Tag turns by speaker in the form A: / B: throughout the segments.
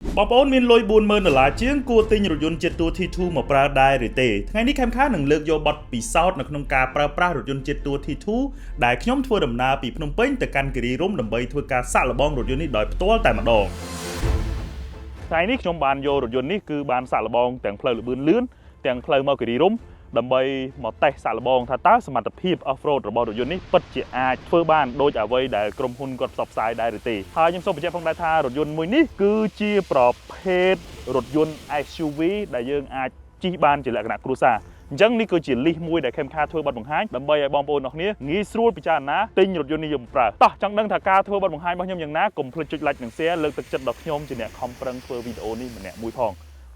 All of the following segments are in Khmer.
A: បងប្អូនមានលុយ$40,000ជាងគួរទិញរថយន្តជាតិតួ T2 មកប្រើដែរឬទេថ្ងៃនេះខេមខានឹងលើកយកបទពិសោធន៍នៅក្នុងការប្រើប្រាស់រថយន្តជាតិតួ T2 ដែលខ្ញុំធ្វើដំណើរពីភ្នំពេញទៅកាន់គិរីរម្យដើម្បីធ្វើការសាកល្បងរថយន្តនេះដោយផ្ទាល់តែម្ដងថ្ងៃនេះខ្ញុំបានយករថយន្តនេះគឺបានសាកល្បងទាំងផ្លូវលឿនលឿនទាំងផ្លូវមកគិរីរម្យដើម្បីមកតេស្តសាកល្បងថាតើសមត្ថភាព off-road របស់រថយន្តនេះពិតជាអាចធ្វើបានដូចអ្វីដែលក្រុមហ៊ុនគាត់ផ្សព្វផ្សាយដែរឬទេហើយខ្ញុំសូមបញ្ជាក់ផងដែរថារថយន្តមួយនេះគឺជាប្រភេទរថយន្ត SUV ដែលយើងអាចជិះបានជាលក្ខណៈគ្រួសារអញ្ចឹងនេះគឺជាលីសមួយដែលខេមខាធ្វើបទបង្ហាញដើម្បីឲ្យបងប្អូនអរគ្នាងាយស្រួលពិចារណាទិញរថយន្តនេះយកប្រើតោះចង់ដឹងថាការធ្វើបទបង្ហាញរបស់ខ្ញុំយ៉ាងណាកុំភ្លេចចុច like និង share លើកទឹកចិត្តដល់ខ្ញុំជាអ្នកខំប្រឹងធ្វើវីដេអូនេះម្នាក់មួយផង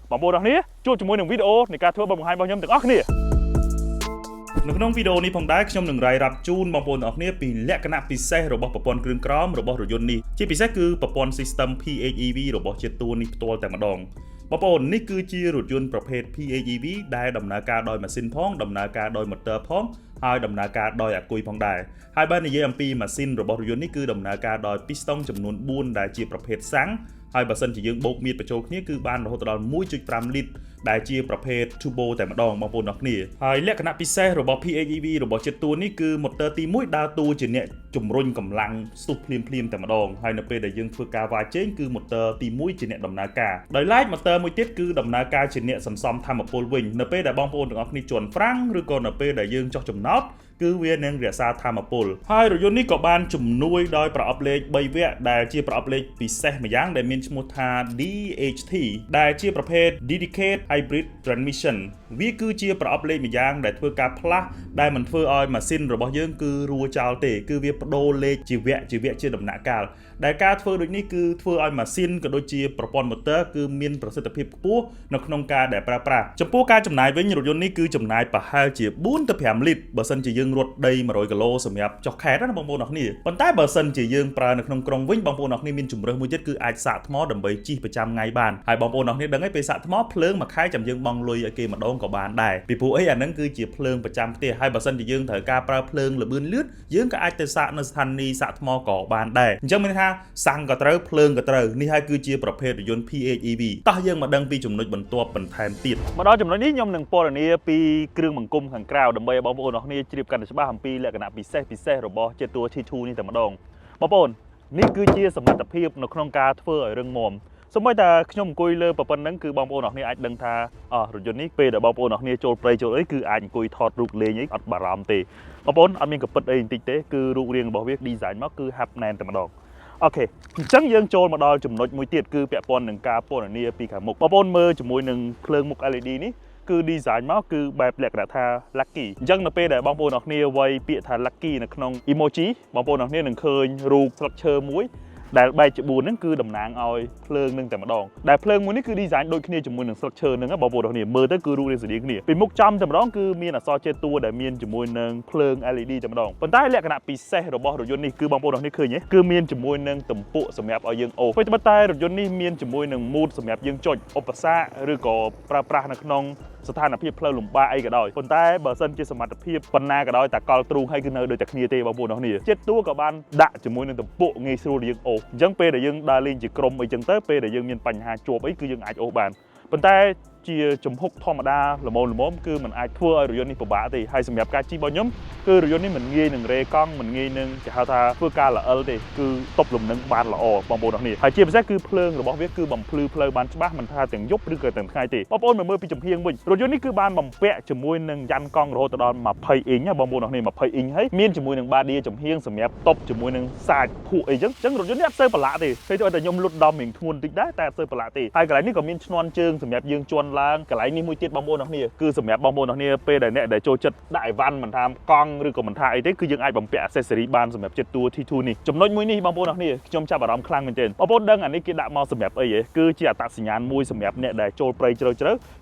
A: បងប្អូនអរគ្នាជួបជាមួយនឹងវីដេអូនៃការធ្វើបទបង្ហាញរបស់ខ្ញុំទាំងអស់គ្នានៅក្នុងវីដេអូនេះផងដែរខ្ញុំនឹងរាយរាប់ជូនបងប្អូនអរគ្នាពីលក្ខណៈពិសេសរបស់ប្រព័ន្ធគ្រឿងក្រោមរបស់រថយន្តនេះជាពិសេសគឺប្រព័ន្ធ System PHEV របស់ជាតិតួនេះផ្ទាល់តែម្ដងបងប្អូននេះគឺជារថយន្តប្រភេទ PHEV ដែលដំណើរការដោយម៉ាស៊ីនផងដំណើរការដោយម៉ូទ័រផងហើយដំណើរការដោយអាគុយផងដែរហើយបើនិយាយអំពីម៉ាស៊ីនរបស់រថយន្តនេះគឺដំណើរការដោយពីស្តុងចំនួន4ដែលជាប្រភេទសាំងហើយបើសិនជាយើងបូកមៀតបញ្ចូលគ្នាគឺបានរហូតដល់ 1.5 លីត្រដែលជាប្រភេទ turbo តែម្ដងបងប្អូនអរគ្នាហើយលក្ខណៈពិសេសរបស់ PHEV របស់ជាតិតួនេះគឺម៉ូទ័រទី1ដើរតួជាអ្នកជំរុញកម្លាំងស្ទុះភ្លាមតែម្ដងហើយនៅពេលដែលយើងធ្វើការវាយចេញគឺម៉ូទ័រទី1ជាអ្នកដំណើរការដោយឡែកម៉ូទ័រមួយទៀតគឺដំណើរការជាអ្នកសន្សំថាមពលវិញនៅពេលដែលបងប្អូនទាំងអស់គ្នាជន់ហ្វ្រាំងឬក៏នៅពេលដែលយើងចុះចំណោតគឺវានឹងរក្សាថាមពលហើយរថយន្តនេះក៏បានជំនួយដោយប្រអប់លេខ3វគ្គដែលជាប្រអប់លេខពិសេសម្យ៉ាងដែលមានឈ្មោះថា DHT ដែលជាប្រភេទ Dedicated Hybrid Transmission វាគឺជាប្រអប់លេខម្យ៉ាងដែលធ្វើការផ្លាស់ដែលមិនធ្វើឲ្យម៉ាស៊ីនរបស់យើងគឺរួចោលទេគឺវាបដូរលេខជាវគ្គជាដំណាក់កាលដែលការធ្វើដូចនេះគឺធ្វើឲ្យម៉ាស៊ីនក៏ដូចជាប្រព័ន្ធម៉ូទ័រគឺមានប្រសិទ្ធភាពខ្ពស់នៅក្នុងការដែលប្រើប្រាស់ចំពោះការចំណាយវិញរថយន្តនេះគឺចំណាយប្រហែលជា4ទៅ5លីត្របើសិនជាយើងរត់ដី100គីឡូសម្រាប់ចុះខេត្តណាបងប្អូនអរគ្នាប៉ុន្តែបើសិនជាយើងប្រើនៅក្នុងក្រុងវិញបងប្អូនអរគ្នាមានជម្រើសមួយទៀតគឺអាចសាកថ្មដើម្បីជិះប្រចាំថ្ងៃបានហើយបងប្អូនអរគ្នាដឹងហើយពេលសាកថ្មភ្លើងមួយខែចាំយើងបង់លុយឲ្យគេម្ដងក៏បានដែរពីព្រោះអីអាហ្នឹងគឺជាភ្លើងប្រចាំផ្ទះហើយបើសិនជាយើងត្រូវការប្រើភ្លើងលឿនលឿនយើងក៏អាចទៅសាកនៅស្ថានីយ៍សាកថ្មក៏បានដែរអញ្ចឹងមានថាសាំងក៏ត្រូវភ្លើងក៏ត្រូវនេះហើយគឺជាប្រភេទរថយន្ត PHEV តោះយើងមកដឹងពីចំណុចបន្ទាប់បន្ថែមទៀតមកដល់ចំណុចនេះខ្ញុំនឹងពណ៌នាពីគ្រឿងបង្គុំខាងក្រៅដើម្បីឲ្យបងប្អូនអរគ្នាជ្រាបកាន់តែច្បាស់អំពីលក្ខណៈពិសេសរបស់ជាតិតួ T2 នេះតែម្ដងបងប្អូននេះគឺជាសមត្ថភាពនៅក្នុងការធ្វើឲ្យរឹងមាំសូម្បីតែខ្ញុំអង្គុយលើប៉ុណ្្នឹងគឺបងប្អូនអរគ្នាអាចដឹងថារថយន្តនេះពេលដែលបងប្អូនអរគ្នាចូលព្រៃចូលអីគឺអាចអង្គុយថតរូបលេងអីអត់បារម្ភទេបងប្អូនអត់មានកពិតអីបន្តិចទេគឺរូបរាងរបស់វា design មកគឺហាប់ណែនតែម្ដងអូខេអញ្ចឹងយើងចូលមកដល់ចំណុចមួយទៀតគឺពាក់ព័ន្ធនឹងការពណ៌នាពីខាងមុខបងប្អូនមើលជាមួយនឹងភ្លើងមុខ LED នេះគឺ design មកគឺបែបលក្ខណៈថា lucky អញ្ចឹងនៅពេលដែលបងប្អូនអរគ្នាវាយពាក្យថា lucky នៅក្នុង emoji បងប្អូនអរគ្នានឹងឃើញរូបស្លឹកឈើមួយដែលបែកជា4ហ្នឹងគឺតំណាងឲ្យភ្លើងនឹងតែម្ដងដែលភ្លើងមួយនេះគឺ design ដូចគ្នាជាមួយនឹងស្លឹកឈើហ្នឹងបងប្អូនអរគ្នាមើលទៅគឺរូបរាងស្តៀងគ្នាពីមុខចំតែម្ដងគឺមានអក្សរជាតិតួដែលមានជាមួយនឹងភ្លើង LED តែម្ដងប៉ុន្តែលក្ខណៈពិសេសរបស់រថយន្តនេះគឺបងប្អូនអរគ្នាឃើញទេគឺមានជាមួយនឹងទំពក់សម្រាប់ឲ្យយើងអូសប៉ុន្តែរថយន្តនេះមានជាមួយនឹង mood សម្រាប់យើងចុចឧបសគ្គឬក៏ប្រើប្រាស់នៅក្នុងស្ថានភាពផ្លូវលំបាកអីក៏ដោយប៉ុន្តែបើសិនជាសមត្ថភាពប៉ុណ្ណាក៏ដោយតែកលទ្រូងហើយគឺនៅដូចតែគ្នាទេបងប្អូនអរគ្នាជាតិតួក៏បានដាក់ជាមួយនឹងទំពក់ងាយស្រួលយើងអូសអញ្ចឹងពេលដែលយើងដើរលេងជាក្រុមអីចឹងទៅពេលដែលយើងមានបញ្ហាជាប់អីគឺយើងអាចអូសបានប៉ុន្តែជាចំហុកធម្មតាល្មមគឺมันអាចធ្វើឲ្យរថយន្តនេះពិបាកទេហើយសម្រាប់ការជិះរបស់ខ្ញុំគឺរថយន្តនេះមិនងាយនឹងរេកង់មិនងាយនឹងគេហៅថាធ្វើការល្អិលទេគឺតប់លំនឹងបានល្អបងប្អូនអរគ្នាហើយជាពិសេសគឺភ្លើងរបស់វាគឺបំភ្លឺផ្លូវបានច្បាស់មិនថាទាំងយប់ឬក៏ទាំងថ្ងៃទេបងប្អូនមើលពីចំហៀងវិញរថយន្តនេះគឺបានបំពាក់ជាមួយនឹងយ៉ាន់កង់រហូតដល់20អ៊ីងបងប្អូនអរគ្នា20អ៊ីងហើយមានជាមួយនឹងបាឌីចំហៀងសម្រាប់តប់ជាមួយនឹងសាច់ភក់អីចឹងរថយន្តនេះអត់សូវប្រឡាក់ទេឃើញតែខ្ញុំលុតដំរៀងធ្ងន់តិចដែរតែអត់សូវប្រឡាក់ទេហើយកន្លែងនេះក៏មានឈ្នាន់ជើងសម្រាប់យើងជន់ឡើងកន្លែងនេះមួយទៀតបងប្អូនអរគ្នាគឺសម្រាប់បងប្អូនអរគ្នាពេលដែលអ្នកដែលចូលចិត្តដាក់អីវ៉ាន់មិនថាកង់ឬក៏មិនថាអីទេគឺយើងអាចបំពាក់ accessory បានសម្រាប់ជាតិតួ T2 នេះចំណុចមួយនេះបងប្អូនអរគ្នាខ្ញុំចាប់អារម្មណ៍ខ្លាំងមែនទែនបងប្អូនដឹងអានេះគេដាក់មកសម្រាប់អីហ៎គឺជាអត្តសញ្ញាណមួយសម្រាប់អ្នកដែលចូលព្រៃជ្រៅ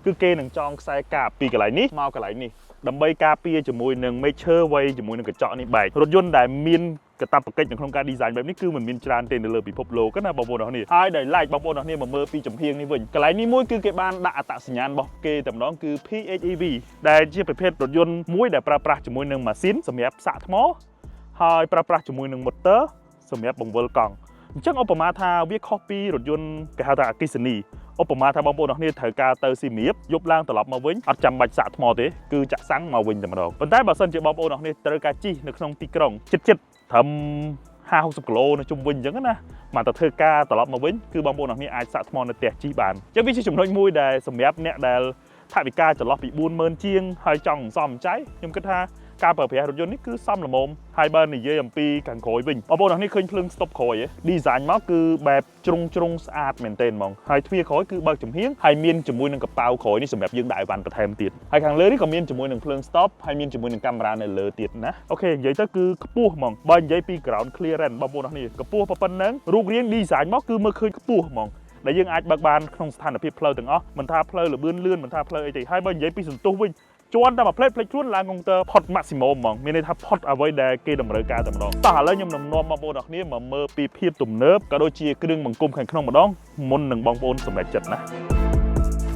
A: គឺគេនឹងចងខ្សែកាបពីកន្លែងនេះមកកន្លែងនេះដើម្បីការពារជាមួយនឹងមេឃឈើវៃជាមួយនឹងកញ្ចក់នេះបែករថយន្តដែលមានកាតព្វកិច្ចនៅក្នុងការ design បែបនេះគឺមិនមានច្រើនទេនៅលើពិភពលោកណាបងប្អូនអរគ្នាហើយដោយឡែកបងប្អូនអរគ្នាមកមើលពីចំហៀងនេះវិញកន្លែងនេះមួយគឺគេបានដាក់អត្តសញ្ញាណរបស់គេតែម្ដងគឺ PHEV ដែលជាប្រភេទរថយន្តមួយដែលប្រើប្រាស់ជាមួយនឹងម៉ាស៊ីនសម្រាប់សាកថ្មហើយប្រើប្រាស់ជាមួយនឹង motor សម្រាប់បង្វិលកង់ អញ្ចឹងឧបមាថាវាខុសពីរថយន្តគេហៅថាអគ្គិសនីឧបមាថាបងប្អូនអរគ្នាត្រូវការទៅស៊ីមៀបយប់ឡើងត្រឡប់មកវិញអត់ចាំបាច់សាកថ្មទេគឺចាក់សាំងមកវិញតែម្ដងប៉ុន្តែបើសិនជាបងប្អូនអរគ្នាត្រូវការជិះនៅក្នុងទីក្រុងចិត្តត្រឹម50-60 គីឡូនៅជុំវិញអញ្ចឹងណាមកទៅធ្វើការត្រឡប់មកវិញគឺបងប្អូនអរគ្នាអាចសាកថ្មនៅផ្ទះជិះបានអញ្ចឹងវាជាចំណុចមួយដែលសម្រាប់អ្នកដែលថវិកាចន្លោះពី40000ជាងហើយចង់សំចៃខ្ញុំគិតថាការប្រើប្រាស់រថយន្តនេះគឺសមល្មមហើយបើនិយាយអំពីខាងក្រោយវិញបងប្អូនអរគ្នាឃើញភ្លើងស្តុបក្រោយ design មកគឺបែបជ្រុងស្អាតមែនទែនហ្មងហើយទ្វារក្រោយគឺបើកចំហៀងហើយមានជាមួយនឹងកប៉ៅក្រោយនេះសម្រាប់យើងដាក់អីវ៉ាន់បន្ថែមទៀតហើយខាងលើនេះក៏មានជាមួយនឹងភ្លើង stop ហើយមានជាមួយនឹងកាមេរ៉ានៅលើទៀតណាអូខេនិយាយទៅគឺខ្ពស់ហ្មងបើនិយាយពី ground clearance បងប្អូនអរគ្នាខ្ពស់ប៉ុណ្ណឹងរូបរាង design មកគឺមើលឃើញខ្ពស់ហ្មងដែលយើងអាចបើកបានក្នុងស្ថានភាពផ្លូវទាំងអស់មិនថាផ្លូវលឿនមិនថាផ្លូវអីទេហើយបើនិយាយពីសន្ទុះវិញជន់តែមួយផ្លេតខ្លួនឡើងកុងទ័រផុត maximum ហ្មងមានន័យថាផុតអ្វីដែលគេតម្រូវការតែម្ដងតោះឥឡូវខ្ញុំនាំបងប្អូនអរគ្នាមកមើលពីភាពទំនើបក៏ដូចជាគ្រឿងបង្គុំខាងក្នុងម្ដងមុននឹងបងប្អូនសម្រេចចិត្តណា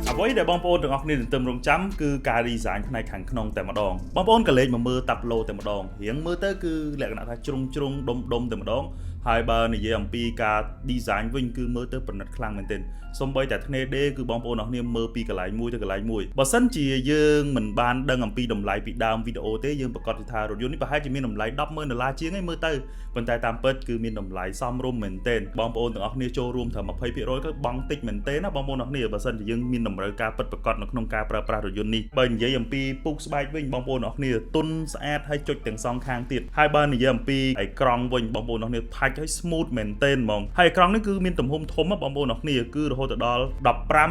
A: អ្វីដែលបងប្អូនទាំងអស់គ្នាទន្ទឹមរង់ចាំគឺការ design ផ្នែកខាងក្នុងតែម្ដងបងប្អូនក៏លេចមកមើលតាប់ឡូតែម្ដងរៀងមើលទៅគឺលក្ខណៈថាជ្រុងដុំតែម្ដងហើយបើនិយាយអំពីការ design វិញគឺមើលទៅប្រណិតខ្លាំងមែនទែនសូម្បីតែធ្នេដេគឺបងប្អូនអរគ្នាមើលពីកន្លែងមួយទៅកន្លែងមួយបើសិនជាយើងមិនបានដឹងអំពីតម្លៃពីដើមវីដេអូទេយើងប្រកាសថារថយន្តនេះប្រហែលជាមានតម្លៃ$100000ជាងឯងមើលទៅប៉ុន្តែតាមពិតគឺមានតម្លៃសមរម្យមែនទែនបងប្អូនទាំងអស់គ្នាចូលរួមត្រឹម 20% ក៏បង់តិចមែនទែនណាបងប្អូនអរគ្នាបើសិនជាយើងមានតម្រូវការពិតប្រាកដនៅក្នុងការប្រើប្រាស់រថយន្តនេះបើនិយាយអំពីពុកស្បែកវិញបងប្អូនអរគ្នាទុនស្អាតហើយចុចទាំងសងខាងទៀតហើយបើនិយាយអំពីអេក្រង់វិញបងប្អូនអរគ្នាថាច់ហើយ smooth មែនទែនហ្មងហើយអេក្រង់នេះគឺមានទំហំធំបងប្អូនអរគ្នាគឺរហូតដល់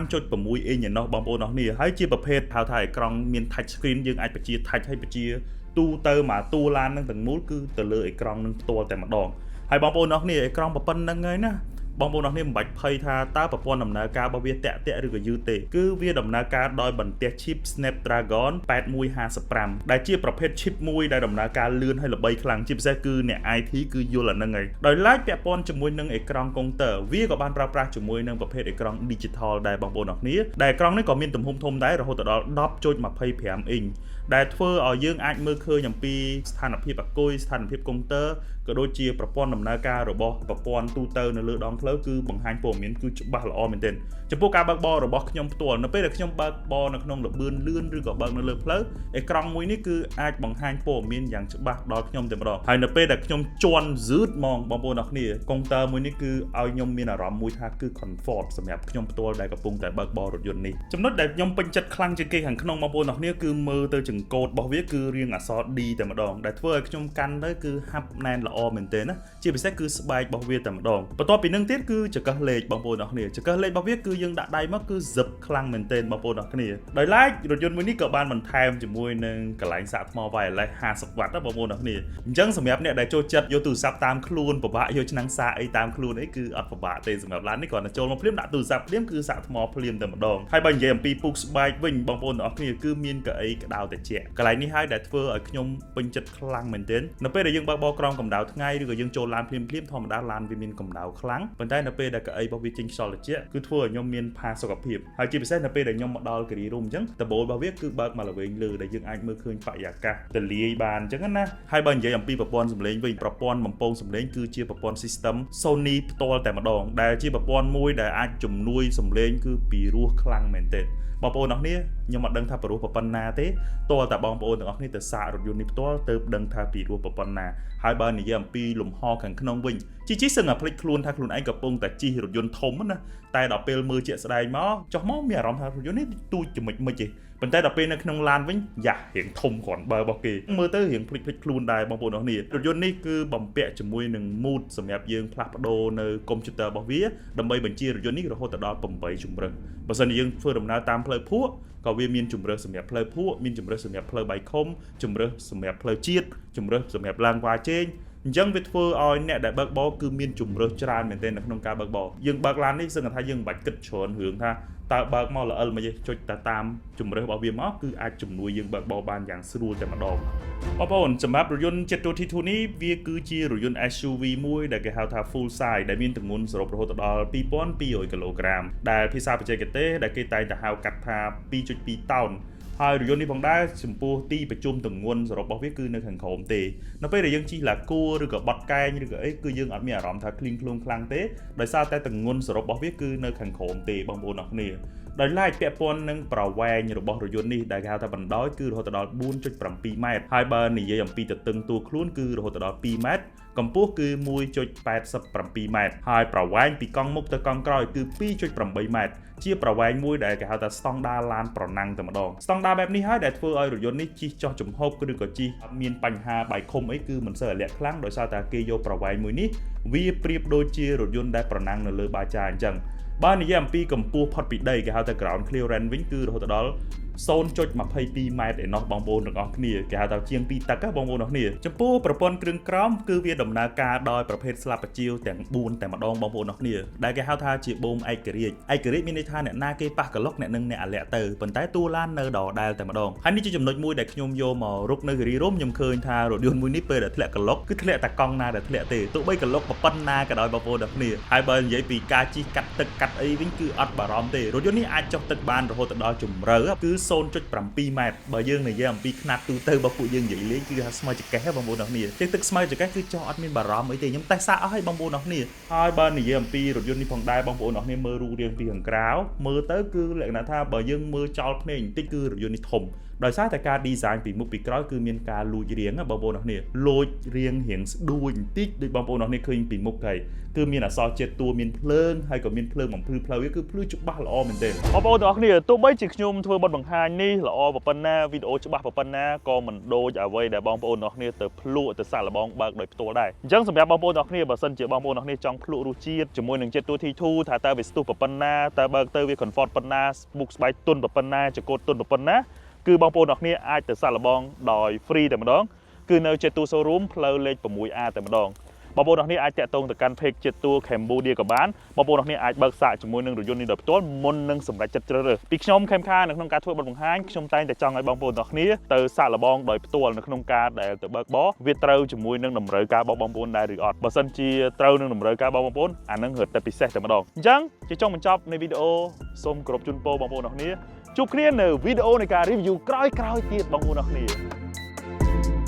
A: 15.6 អ៊ីញឯណោះបងប្អូនអរគ្នាហើយជាប្រភេទហៅថាអេក្រង់មាន touch screen យើងអាចបញ្ជា touch ហើយបញ្ជាទូទៅមកតួឡាននឹងទាំងមូលគឺទៅលើអេក្រង់នឹងផ្ទាល់តែម្ដងហើយបងប្អូនអរគ្នាអេក្រង់ប៉ុណ្្នឹងហើយណាបងប្អូនអរគ្នាមិនបាច់ភ័យថាតើប្រព័ន្ធដំណើរការរបស់វាតាក់ឬក៏យឺតទេគឺវាដំណើរការដោយបន្ទះ chip Snapdragon 8155ដែលជាប្រភេទ chip មួយដែលដំណើរការលឿនហើយល្បីខ្លាំងជាពិសេសគឺអ្នក IT គឺយល់អាហ្នឹងហើយដោយឡែកពាក់ព័ន្ធជាមួយនឹងអេក្រង់កុងទ័រវាក៏បានប្រើប្រាស់ជាមួយនឹងប្រភេទអេក្រង់ digital ដែរបងប្អូនអរគ្នាដែលអេក្រង់នេះក៏មានទំហំធំដែររហូតដល់ 10.25 អ៊ីញដែលធ្វើឲ្យយើងអាចមើលឃើញអំពីស្ថានភាពអាគុយស្ថានភាពកុងទ័រក៏ដូចជាប្រព័ន្ធដំណើរការរបស់ប្រព័ន្ធទូទៅនៅលើដងផ្លូវគឺបង្ហាញព័ត៌មានគឺច្បាស់ល្អមែនទែនចំពោះការបើកបររបស់ខ្ញុំផ្ទាល់នៅពេលដែលខ្ញុំបើកបរនៅក្នុងល្បឿនលឿនឬក៏បើកនៅលើផ្លូវអេក្រង់មួយនេះគឺអាចបង្ហាញព័ត៌មានយ៉ាងច្បាស់ដល់ខ្ញុំតែម្ដងហើយនៅពេលដែលខ្ញុំជន់ហ្ស៊ឺតហ្មងបងប្អូនអរគ្នាកុងទ័រមួយនេះគឺឲ្យខ្ញុំមានអារម្មណ៍មួយថាគឺ comfort សម្រាប់ខ្ញុំផ្ទាល់ដែលកំពុងតែបើកបររថយន្តនេះចំណុចដែលខ្ញុំពេញចិត្តខ្លាំងជាងគេខាងក្នុងបងប្អូនអរគ្នាគឺមើលទៅចង្កូតរបស់វាគឺរាងអក្សរ D តែម្ដងដែលធ្វើឲ្យខ្ញុំកាន់ទៅគឺហាប់ណែនល្អមែនទែនណាជាពិសេសគឺស្បែករបស់វាតែម្ដងបន្ទាប់ពីនឹងទៀតគឺចង្កឹះលេខបងប្អូនអរគ្នាចង្កឹះលេខរបស់វាគឺយើងដាក់ដៃមកគឺ zip ខ្លាំងមែនទែនបងប្អូនអរគ្នាដោយឡែករថយន្តមួយនេះក៏បានបន្ថែមជាមួយនឹងកន្លែងសាកថ្ម wireless 50 W ណាបងប្អូនអរគ្នាអញ្ចឹងសម្រាប់អ្នកដែលចូលចិត្តយកទូរស័ព្ទតាមខ្លួនពិបាកយកឆ្នាំងសាកអីតាមខ្លួនអីគឺអត់ពិបាកទេសម្រាប់ឡាននេះគ្រាន់តែចូលមកភ្លាមដាក់ទូរស័ព្ទភ្លាមគឺសាកថ្មភ្លាមតែម្ដងហើយបើនិយាយអំពីពុកស្បែកវិញបងប្អូនអរគ្នាគឺមានកៅអីក្តៅត្រជាក់កន្លែងនេះហើយដែលធ្វើឲ្យខ្ញុំពេញចិត្តខ្លាំងមែនទែននៅពេលដែលយើងបើកបរក្រោមកម្ដៅថ្ងៃឬក៏យើងចូលឡានភ្លាមធម្មតាឡានវាមានកម្ដៅខ្លាំងប៉ុន្តែនៅពេលដែលកៅអីរបស់វាចេញខ្យល់ត្រជាក់គឺធ្វើឲ្យខ្ញុំមានផាសុខភាពហើយជាពិសេសនៅពេលដែលខ្ញុំមកដល់គិរីរ៉ូមអញ្ចឹងដបូលរបស់វាគឺបើកមកល្វែងលើដែលយើងអាចមើលឃើញបរិយាកាសទលាយបានអញ្ចឹងណាហើយបើនិយាយអំពីប្រព័ន្ធសំឡេងវិញប្រព័ន្ធបំពងសំឡេងគឺជាប្រព័ន្ធ system Sony ផ្ទាល់តែម្ដងដែលជាប្រព័ន្ធមួយដែលអាចជំនួយសំឡេងគឺពីរោះខ្លាំងមែនទែនបងប្អូនអរគ្នាខ្ញុំអត់ដឹងថាពីរោះប៉ុណ្ណាទេតើតែបងប្អូនទាំងអស់គ្នាទៅសាករថយន្តនេះផ្ទាល់ទៅដឹងថាពីរោះប៉ុណ្ណាហើយបើនិយាយអំពីលំហខាងក្នុងវិញជីសឹងតែភ្លេចខ្លួនថាខ្លួនឯងកំពុងតែជិះរថយន្តធំណាតែដល់ពេលមើលជាក់ស្ដែងមកចុះមកមានអារម្មណ៍ថារថយន្តនេះទូចចំណិចមិនទេប៉ុន្តែដល់ពេលនៅក្នុងឡានវិញយ៉ារៀងធំគ្រាន់បើរបស់គេមើលទៅរៀងភ្លេចខ្លួនដែរបងប្អូនអរគ្នារថយន្តនេះគឺបំពាក់ជាមួយនឹង mood សម្រាប់យើងផ្លាស់ប្ដូរនៅកុំព្យូទ័ររបស់វាដើម្បីបញ្ជារថយន្តនេះរហូតដល់8ជម្រើសបើសិនជាយើងធ្វើដំណើរតាមផ្លូវភក់ក៏វាមានជម្រើសសម្រាប់ផ្លូវភក់មានជម្រើសសម្រាប់ផ្លូវបៃខុំជម្រើសសម្រាប់ផ្លូវជាតិជម្រើសសម្រាប់ឡើងវ៉ាជែងអញ្ចឹងវាធ្វើឲ្យអ្នកដែលបើកបរគឺមានជម្រើសច្រើនមែនទែននៅក្នុងការបើកបរយើងបើកឡាននេះសឹងថាយើងមិនបាច់គិតច្រើនរឿងថាតើបើកមកល្អិលមិនទេចុចតែតាមជម្រើសរបស់វាមកគឺអាចជំនួយយើងបើកបរបានយ៉ាងស្រួលតែម្ដងបងប្អូនសម្រាប់រថយន្ត Jetto T2 នេះវាគឺជារថយន្ត SUV មួយដែលគេហៅថា full size ដែលមានទម្ងន់សរុបរហូតដល់ 2200 គីឡូក្រាមដែលភាសាបច្ចេកទេសដែលគេតែងតែហៅកាត់ថា 2.2 តោន ហើយរថយន្តនេះផងដែរចំពោះទីប្រជុំទម្ងន់សរុបរបស់វាគឺនៅខាងក្រោមទេនៅពេលដែលយើងជិះឡាគូឬក៏បត់កែងឬក៏អីគឺយើងអត់មានអារម្មណ៍ថាឃ្លៀងខ្លួនខ្លាំងទេដោយសារតែទម្ងន់សរុបរបស់វាគឺនៅខាងក្រោមទេបងប្អូនអរគ្នាដោយឡែកពាក់ព័ន្ធនឹងប្រវែងរបស់រថយន្តនេះដែលគេហៅថាបណ្ដោយគឺរហូតដល់ 4.7 ម៉ែត្រហើយបើនិយាយអំពីទទឹងតួខ្លួនគឺរហូតដល់ 2 ម៉ែត្រកម្ពស់គឺ 1.87 ម៉ែត្រហើយប្រវែងពីកង់មុខទៅកង់ក្រោយគឺ 2.8 ម៉ែត្រជាប្រវែងមួយដែលគេហៅថាស្តង់ដារឡានប្រណាំងតែម្ដងស្តង់ដារបែបនេះហើយដែលធ្វើឲ្យរថយន្តនេះជិះចុះជំហុកឬក៏ជិះមានបញ្ហាបែកខុំអីគឺមិនសូវលាក់ខ្លាំងដោយសារតែគេយកប្រវែងមួយនេះវាប្រៀបដូចជារថយន្តដែលប្រណាំងនៅលើបាចាអញ្ចឹងបើនិយាយអំពីកម្ពស់ផុតពីដីគេហៅថា ground clearance វិញគឺរហូតដល់ 0.22 ម៉ែត្រឯណោះបងប្អូនទាំងអស់គ្នាគេហៅថាជាងពីទឹកបងប្អូនទាំងអស់គ្នាចំពោះប្រព័ន្ធគ្រឿងក្រោមគឺវាដំណើរការដោយប្រភេទស្លាបព្រាជាវទាំង4តែម្ដងបងប្អូនទាំងអស់គ្នាដែលគេហៅថាជាបូមឯករាជ្យមានន័យថាអ្នកណាគេប៉ះក្លុកអ្នកនឹងអ្នកអាលាក់ទៅប៉ុន្តែតួឡាននៅដដែលតែម្ដងហើយនេះជាចំណុចមួយដែលខ្ញុំយកមករកនៅគិរីរម្យខ្ញុំឃើញថារថយន្តមួយនេះពេលដែលធ្លាក់ក្លុកគឺធ្លាក់តែកង់ណាដែលធ្លាក់ទេទោះបីក្លុកប៉ុណ្ណាក៏ដោយបងប្អូនទាំងអស់គ្នាហើយបើនិយាយពីការជិះកាត់ទឹកកាត់អីវិញគឺអត់បារម្ភទេរថយន្តនេះអាចចុះទឹកបានរហូតដល់ជម្រៅគឺ 0.7 ម៉ែត្របើយើងនិយាយអំពីຂະຫນាត់ទូទៅរបស់ពួកយើងនិយាយលេងគឺថាស្មើចកេះបងប្អូនអរគ្នាទឹកស្មើចកេះគឺចុះអត់មានបារម្ភអីទេខ្ញុំតេស្តសាកអស់ហើយបងប្អូនអរគ្នាហើយបើនិយាយអំពីរថយន្តនេះផងដែរបងប្អូនអរគ្នាមើលរូបរាងពីខាងក្រៅមើលទៅគឺលក្ខណៈថាបើយើងមើលចោលភ្នែកបន្តិចគឺរថយន្តនេះធំដោយសារតែការ design ពីមុខពីក្រោយគឺមានការលួចរៀងបងប្អូនអរគ្នាលួចរៀងស្ដួយបន្តិចដូចបងប្អូនអរគ្នាឃើញពីមុខហើយគឺមានអក្សរជាតិតួមានភ្លើងហើយក៏មានភ្លើងបំភ្លឺផ្លូវវាគឺភ្លឺច្បាស់ល្អមែនទែនបងប្អូនទាំងអស់គ្នាទោះបីជាខ្ញុំធ្វើបទបង្ហាញនេះល្អប៉ុណ្ណាវីដេអូច្បាស់ប៉ុណ្ណាក៏មិនដូចអ្វីដែលបងប្អូនទាំងអស់គ្នាទៅភ្លក់ទៅសាកល្បងបើកដោយផ្ទាល់ដែរអញ្ចឹងសម្រាប់បងប្អូនទាំងអស់គ្នាបើសិនជាបងប្អូនទាំងអស់គ្នាចង់ភ្លក់រសជាតិជាមួយនឹងជាតិតួ T2 ថាតើវាស្ទុះប៉ុណ្ណាតើបើកទៅវា comfort ប៉ុណ្ណាមុខស្បែកទន់ប៉ុណ្ណាចង្កូតទន់ប៉ុណ្ណាគឺបងប្អូនទាំងអស់គ្នាអាចទៅសាកល្បងដោយ free តែម្ដងគឺនៅជាតិតួ showroom ផ្លូវលេខ 6A តែម្ដងបងប្អូនទាំងអស់គ្នាអាចតាក់ទងទៅកាន់ page ជាតិតួ Cambodia ក៏បានបងប្អូនទាំងអស់គ្នាអាចបើកសាកជាមួយនឹងរថយន្តនេះដោយផ្ទាល់មុននឹងសម្រេចចិត្តជ្រើសរើសពីខ្ញុំខេមខានៅក្នុងការធ្វើបទបង្ហាញខ្ញុំតែងតែចង់ឲ្យបងប្អូនទាំងអស់គ្នាទៅសាកល្បងដោយផ្ទាល់នៅក្នុងការដែលទៅបើកបរវាត្រូវជាមួយនឹងតម្រូវការរបស់បងប្អូនដែរឬអត់បើសិនជាត្រូវនឹងតម្រូវការរបស់បងប្អូនអានឹងរត់តែពិសេសតែម្ដងអញ្ចឹងជាចុងបញ្ចប់នៃវីដេអូសូមគោរពជូនពរបងប្អូនទាំងអស់គ្នាជួបគ្នានៅវីដេអូនៃការ review ក្រោយៗទៀតបងប្អូនទាំងអស់គ្នា